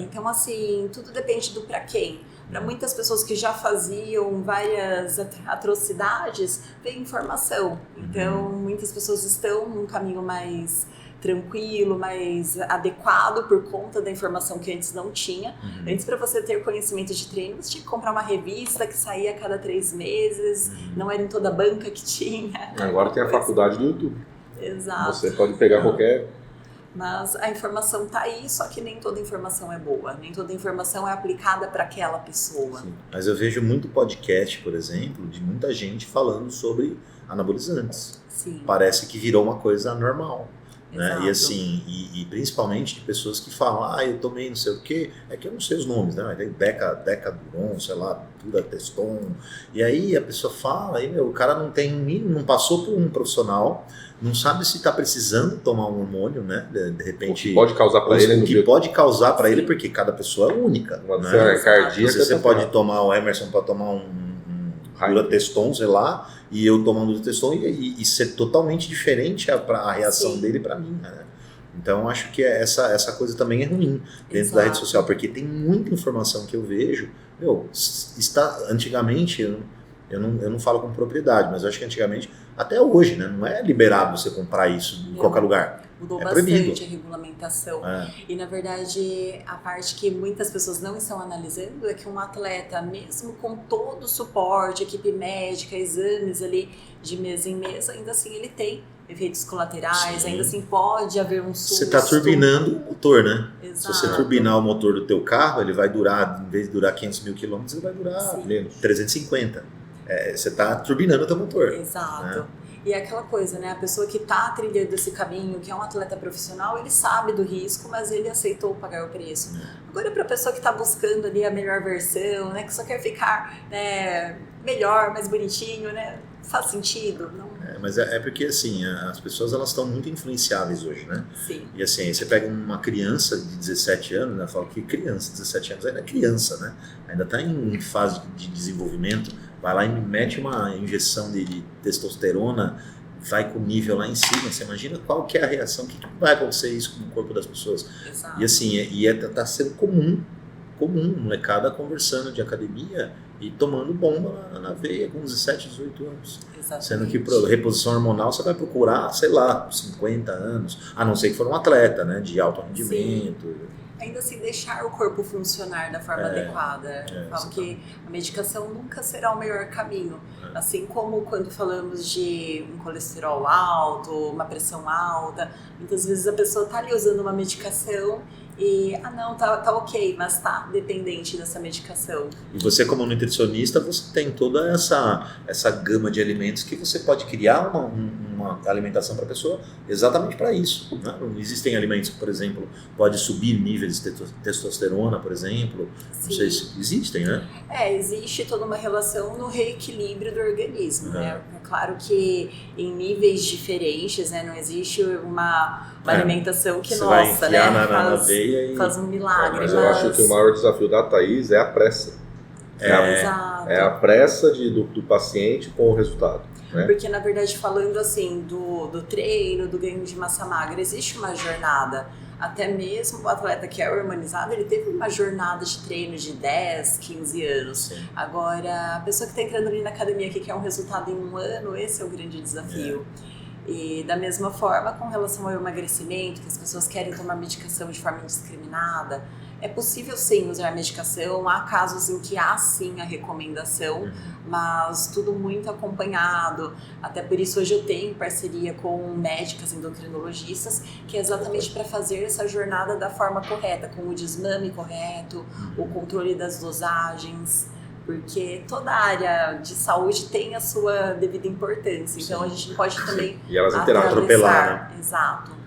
Então assim, tudo depende do pra quem. Para muitas pessoas que já faziam várias atrocidades, vem informação. Então, muitas pessoas estão num caminho mais tranquilo, mais adequado por conta da informação que antes não tinha. Antes, para você ter conhecimento de treino, você tinha que comprar uma revista que saía a cada 3 meses, não era em toda a banca que tinha. Agora tem a faculdade do YouTube. Exato. Você pode pegar qualquer... Mas a informação está aí, só que nem toda informação é boa, nem toda informação é aplicada para aquela pessoa. Sim. Mas eu vejo muito podcast, por exemplo, de muita gente falando sobre anabolizantes. Sim. Parece que virou uma coisa normal. Né? Exato. E assim, e principalmente de pessoas que falam, eu tomei não sei o quê, é que eu não sei os nomes, né? Tem Decaduron, sei lá, Durateston. E aí a pessoa fala, o cara não passou por um profissional, não sabe se está precisando tomar um hormônio, né? De repente. O que pode causar para ele. O que pode causar para ele, porque cada pessoa é única. Uma né? cardíaca. Você pode tomar, o Emerson pode tomar um Durateston, sei lá, e eu tomando Durateston e ser totalmente diferente a reação Sim. dele para mim, né? Então acho que essa coisa também é ruim dentro Exato. da rede social, porque tem muita informação que eu vejo, antigamente, eu não falo com propriedade, mas eu acho que antigamente, até hoje, né, não é liberado você comprar isso em qualquer lugar. Mudou É bastante proibido. a regulamentação. É. E, na verdade, a parte que muitas pessoas não estão analisando é que um atleta, mesmo com todo o suporte, equipe médica, exames ali de mês em mês, ainda assim ele tem efeitos colaterais, Sim. ainda assim pode haver um susto. Você está turbinando o motor, né? Exato. Se você turbinar o motor do teu carro, ele vai durar, em vez de durar 500 mil quilômetros, ele vai durar Sim. menos. 350. Você está turbinando o teu motor. Exato. E é aquela coisa, né? A pessoa que está trilhando esse caminho, que é um atleta profissional, ele sabe do risco, mas ele aceitou pagar o preço. Agora, para a pessoa que está buscando ali a melhor versão, né? Que só quer ficar, né, melhor, mais bonitinho, né? Faz sentido? Não? Mas é porque, assim, as pessoas elas estão muito influenciáveis hoje, né? Sim. E assim, você pega uma criança de 17 anos, né? Fala que criança, 17 anos, ainda é criança, né? Ainda está em fase de desenvolvimento, vai lá e mete uma injeção de testosterona, vai com o nível lá em cima. Você imagina qual que é a reação, o que vai acontecer isso no corpo das pessoas? Exato. E assim, tá sendo comum, molecada conversando de academia e tomando bomba na veia com 17, 18 anos. Exatamente. Sendo que reposição hormonal você vai procurar, sei lá, 50 anos, a não ser que for um atleta, né, de alto rendimento. Sim. Ainda assim, deixar o corpo funcionar da forma adequada. Falo que a medicação nunca será o melhor caminho. Assim como quando falamos de um colesterol alto, uma pressão alta, muitas vezes a pessoa está ali usando uma medicação e, não, tá ok, mas tá dependente dessa medicação. E você, como nutricionista, você tem toda essa gama de alimentos que você pode criar uma alimentação para a pessoa exatamente para isso. Né? Existem alimentos que, por exemplo, pode subir níveis de testosterona, por exemplo. Sim. Não sei se existem, né? Existe toda uma relação no reequilíbrio do organismo, né? É claro que em níveis diferentes, né? Não existe uma alimentação que, você nossa, vai enfiar né? na veia faz um milagre. Mas eu acho que o maior desafio da Thaís é a pressa. Exato. É a pressa do paciente com o resultado. Né? Porque, na verdade, falando assim do treino, do ganho de massa magra, existe uma jornada. Até mesmo o atleta que é hormonizado, ele teve uma jornada de treino de 10, 15 anos. Sim. Agora, a pessoa que está entrando ali na academia que quer um resultado em 1 ano, esse é o grande desafio. E da mesma forma, com relação ao emagrecimento, que as pessoas querem tomar medicação de forma indiscriminada, é possível sim usar medicação, há casos em que há sim a recomendação, mas tudo muito acompanhado. Até por isso hoje eu tenho parceria com médicas endocrinologistas, que é exatamente para fazer essa jornada da forma correta, com o desmame correto, o controle das dosagens, porque toda área de saúde tem a sua devida importância, então a gente não pode também E elas atropelar, né? Exato.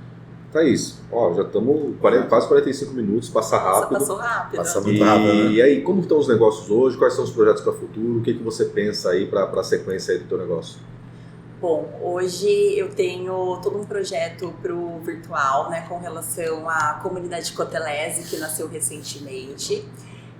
Thaís, já estamos quase 45 minutos, passa rápido. Passou rápido. Passa muito rápido, né? E aí, como estão os negócios hoje? Quais são os projetos para o futuro? O que você pensa aí para a sequência aí do teu negócio? Bom, hoje eu tenho todo um projeto para o virtual, né, com relação à comunidade Cotelese, que nasceu recentemente.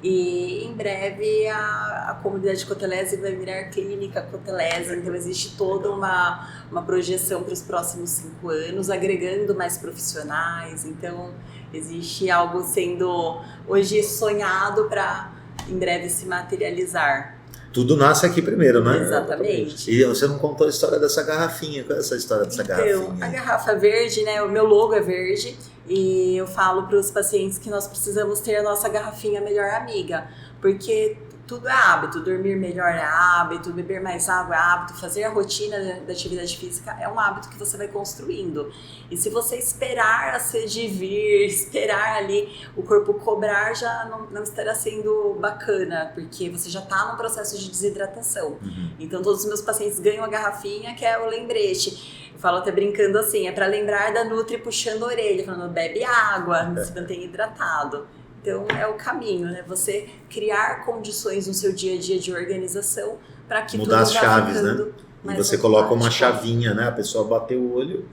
E em breve a comunidade Cotelese vai virar clínica Cotelese, então existe toda uma projeção para os próximos 5 anos, agregando mais profissionais, então existe algo sendo hoje sonhado para em breve se materializar. Tudo nasce aqui primeiro, né? Exatamente. E você não contou a história dessa garrafinha. Qual é essa história dessa garrafinha? Então, a garrafa verde, né? O meu logo é verde e eu falo para os pacientes que nós precisamos ter a nossa garrafinha melhor amiga, porque tudo é hábito, dormir melhor é hábito, beber mais água é hábito, fazer a rotina da atividade física é um hábito que você vai construindo. E se você esperar a sede vir, esperar ali o corpo cobrar, já não estará sendo bacana, porque você já está num processo de desidratação. Então todos os meus pacientes ganham a garrafinha, que é o lembrete. Eu falo até brincando assim, é para lembrar da Nutri puxando a orelha, falando bebe água, se mantém hidratado. Então, é o caminho, né? Você criar condições no seu dia a dia de organização para que mudar tudo as chaves, né? E você coloca uma chavinha, né? A pessoa bateu o olho,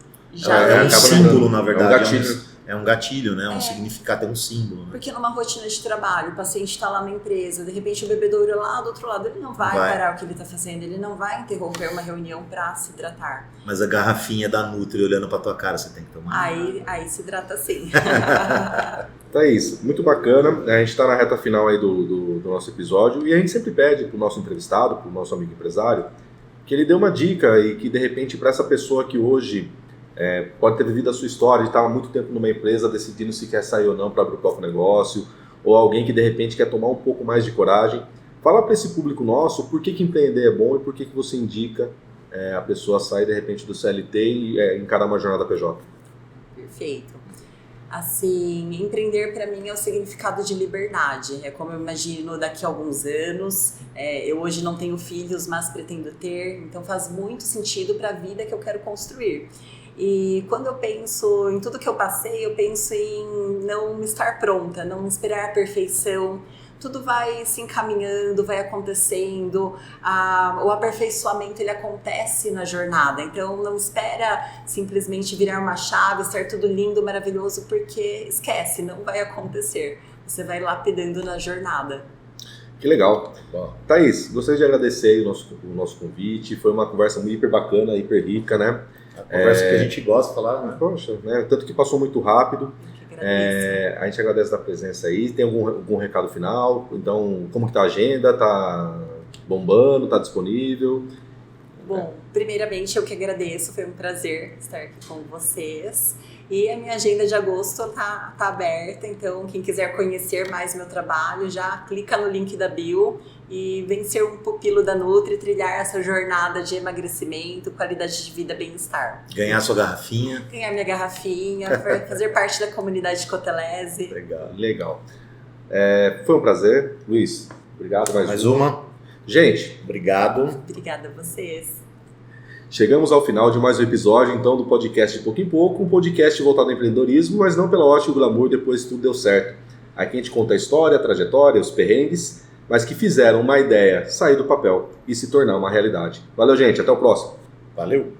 é um símbolo, na verdade. É um gatilho, né? Um significado, é um símbolo. Né? Porque numa rotina de trabalho, o paciente está lá na empresa, de repente o bebedouro lá do outro lado, ele não vai parar o que ele está fazendo, ele não vai interromper uma reunião para se hidratar. Mas a garrafinha da Nutri olhando para tua cara, você tem que tomar. Aí se hidrata sim. Então é isso, muito bacana. A gente está na reta final aí do nosso episódio e a gente sempre pede para o nosso entrevistado, para o nosso amigo empresário, que ele dê uma dica e que de repente para essa pessoa que hoje pode ter vivido a sua história de estar há muito tempo numa empresa decidindo se quer sair ou não para abrir o próprio negócio, ou alguém que de repente quer tomar um pouco mais de coragem, fala para esse público nosso por que empreender é bom e por que você indica a pessoa sair de repente do CLT e encarar uma jornada PJ. Perfeito. Assim, empreender para mim é o significado de liberdade. É como eu imagino daqui a alguns anos. Eu hoje não tenho filhos, mas pretendo ter. Então faz muito sentido para a vida que eu quero construir. E quando eu penso em tudo que eu passei, eu penso em não estar pronta, não esperar a perfeição. Tudo vai se encaminhando, vai acontecendo, o aperfeiçoamento ele acontece na jornada, então não espera simplesmente virar uma chave, estar tudo lindo, maravilhoso, porque esquece, não vai acontecer, você vai lapidando na jornada. Que legal. Bom, Thaís, gostaria de agradecer o nosso convite, foi uma conversa muito hiper bacana, hiper rica, né? A conversa que a gente gosta de falar, né? Poxa, né? Tanto que passou muito rápido. A gente agradece a presença aí. Tem algum recado final? Então, como que tá a agenda? Tá bombando? Tá disponível? Bom, primeiramente eu que agradeço, foi um prazer estar aqui com vocês. E a minha agenda de agosto tá aberta, então quem quiser conhecer mais meu trabalho, já clica no link da bio e vem ser um pupilo da Nutri, trilhar essa jornada de emagrecimento, qualidade de vida, bem-estar. Ganhar sua garrafinha. Ganhar minha garrafinha, fazer parte da comunidade Cotelese. Legal. Foi um prazer. Luiz, obrigado mais uma. Gente, obrigado. Obrigada a vocês. Chegamos ao final de mais um episódio, então, do podcast De Pouco em Pouco, um podcast voltado ao empreendedorismo, mas não pela ótica e o glamour depois que tudo deu certo. Aqui a gente conta a história, a trajetória, os perrengues, mas que fizeram uma ideia sair do papel e se tornar uma realidade. Valeu, gente. Até o próximo. Valeu.